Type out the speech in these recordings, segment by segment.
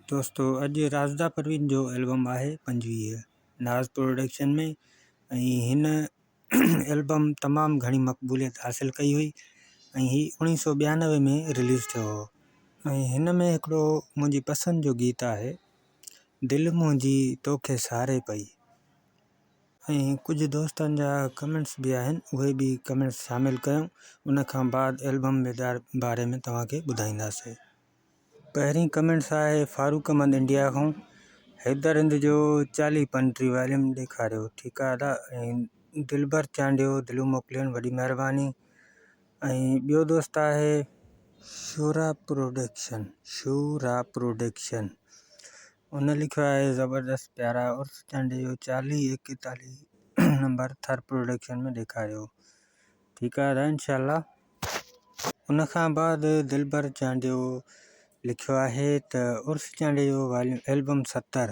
दोस्तों अॼु राज़दा परवीन जो एल्बम आहे 25 नाज़ प्रोडक्शन में ऐं हिन एल्बम तमामु घणी मक़बूलियत हासिल कई हुई ऐं ही 1992 में रिलीज़ थियो हो। ऐं हिन में हिकिड़ो मुंहिंजी पसंदि जो गीत आहे दिलि मुंहिंजी तोखे सहारे पई। ऐं कुझु दोस्तनि जा कमेंट्स बि आहिनि, उहे बि कमेंट्स शामिलु कयूं, उन खां बाद एल्बम जे बारे में तव्हांखे ॿुधाईंदासीं। पहिरीं कमेंट्स आहे फारूक अहमद इंडिया खां, हैदर हिंद जो 40-35 वॉल्यूम ॾेखारियो, ठीकु आहे दादा। ऐं दिलबर चांडियो दिलूं मोकिलियनि, वॾी महिरबानी। ऐं ॿियो दोस्त आहे शूरा प्रोडक्शन, उन लिखियो आहे ज़बरदस्त प्यारा उर्स चांडे जो 40-41 नंबर थर प्रोडक्शन में ॾेखारियो, ठीकु आहे दादा इंशाल्लाह। उन खां बाद दिलबर चांडियो लिखियो आहे त उर्स चांडे जो वॉल्यूम एल्बम 70,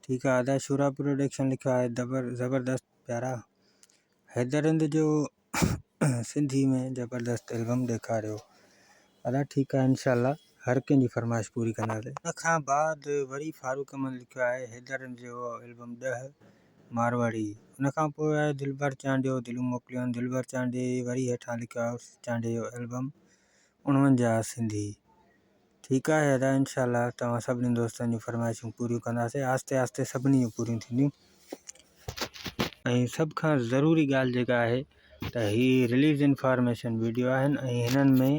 ठीकु आहे दादा। शूरा प्रोडक्शन लिखियो आहे ज़बरदस्त प्यारा। हैदर हिंद जो सिंधी में ज़बरदस्त एल्बम ॾेखारियो दादा, ठीकु आहे इंशाल्लाह, हर कंहिंजी फरमाइश पूरी कंदासीं। उन खां बाद वरी फारूक अहमद लिखियो आहे हैदर हिंद जो एल्बम 10 मारवाड़ी। उन खां पोइ आहे दिलबर चांडियो दिलूं मोकिलियनि, दिलबर चांडे वरी हेठां लिखियो आहे उर्स चांडे जो एल्बम 49 सिंधी, ठीकु आहे दादा इंशाल्लाह। तव्हां सभिनी दोस्तनि जूं फरमाइशूं पूरियूं कंदासीं, आहिस्ते आहिस्ते सभिनी जूं पूरियूं थींदियूं। ऐं सभ खां ज़रूरी ॻाल्हि जेका आहे त हीअ रिलीज़ इंफॉर्मेशन वीडियो आहिनि ऐं हिननि में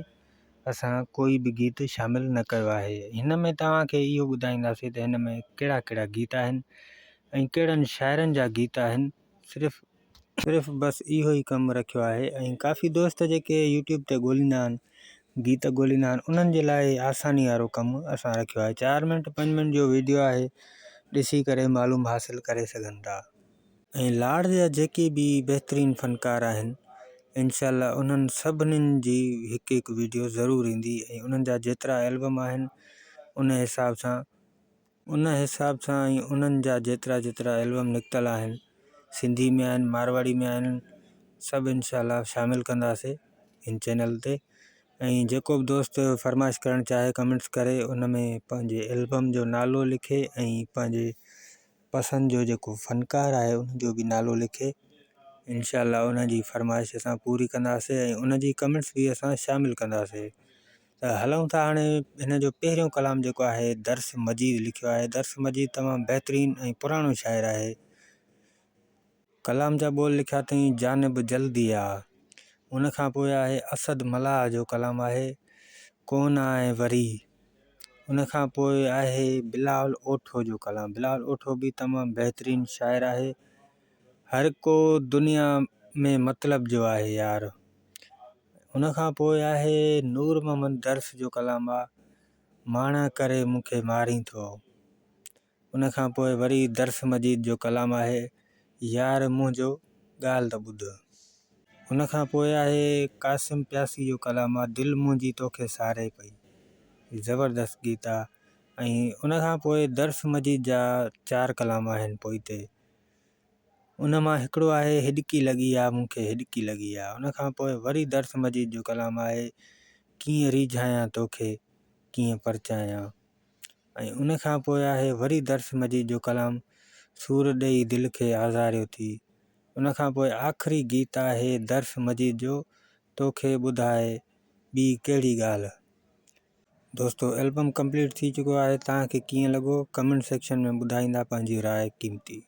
असां कोई बि गीत शामिलु न कयो आहे। हिन में तव्हांखे इहो ॿुधाईंदासीं त हिन में कहिड़ा कहिड़ा गीत आहिनि ऐं कहिड़नि शाइरनि जा गीत आहिनि, सिर्फ़ु बसि इहो ई कमु रखियो आहे। ऐं काफ़ी दोस्त जेके यूट्यूब ते ॻोल्हींदा आहिनि, गीत ॻोल्हींदा आहिनि, उन्हनि जे लाइ आसानी वारो कमु असां रखियो आहे। 4 मिंट 5 मिंट जो वीडियो आहे, ॾिसी करे मालूम हासिल करे सघनि था। ऐं लाड़ जा जेके बि बहितरीनु फ़नकार आहिनि, इंशाल्लाह उन्हनि सभिनीनि जी हिकु हिकु वीडियो ज़रूरु ईंदी। ऐं उन्हनि जा जेतिरा एल्बम आहिनि उन हिसाब सां ऐं उन्हनि जा जेतिरा एल्बम निकितल आहिनि, सिंधी में आहिनि, मारवाड़ी में आहिनि, सभु इंशाल्लाह शामिलु कंदासीं हिन चैनल ते। ऐं जेको बि दोस्त फरमाइश करणु चाहे कमेंट्स करे उन में पंहिंजे एल्बम जो नालो लिखे ऐं पंहिंजे पसंदि जो जेको फ़नकार आहे उनजो बि नालो लिखे, इंशाल्लाह उन जी फरमाइश असां पूरी कंदासीं ऐं उन जी कमेंट्स बि असां शामिलु कंदासीं। त हलूं था हाणे हिन जो पहिरियों कलाम जेको आहे दर्स मजीद लिखियो आहे। दर्स मजीद तमामु बहितरीनु ऐं पुराणो शाइर आहे। कलाम जा बोल लिखिया अथई जानिब जल्दी आहे। उन खां पोइ आहे असद मलाह जो कलाम आहे कोन आहे वरी। उन खां पोइ आहे बिलाल ओठो जो कलाम। बिलाल ओठो बि तमामु बहितरीनु शाइर आहे। हर को दुनिया में मतिलब जो आहे यार। उन खां पोइ आहे नूर मोहम्मद दर्स जो कलाम आहे माणा करे मूंखे मारी थो। उन खां पोइ वरी दर्स मजीद जो कलाम आहे यार मुंहिंजो ॻाल्हि त ॿुध। उन खां पोइ आहे कासिम प्यासी जो कलाम आहे दिलि मुंहिंजी तोखे सहारे पई, ज़बरदस्त गीत आहे। ऐं उन खां पोइ दर्स मजीद जा 4 कलाम आहिनि पोइते। उन मां हिकिड़ो आहे हिॾकी लॻी आहे मूंखे हिॾकी लॻी आहे। उन खां पोइ वरी दर्स मजीद जो कलाम आहे कीअं रिझायां तोखे कीअं परचायां। ऐं उन खां पोइ आहे वरी दर्स मजीद जो कलाम सूर ॾेई दिलि खे आज़ारियो थी। उन खां पोइ आख़िरी गीत आहे दर्स मजीद जो तोखे ॿुधाए ॿी कहिड़ी ॻाल्हि। दोस्तों एल्बम कंप्लीट थी चुको आहे, तव्हांखे कीअं लॻो कमेंट सेक्शन में ॿुधाईंदा पंहिंजी राय क़ीमती।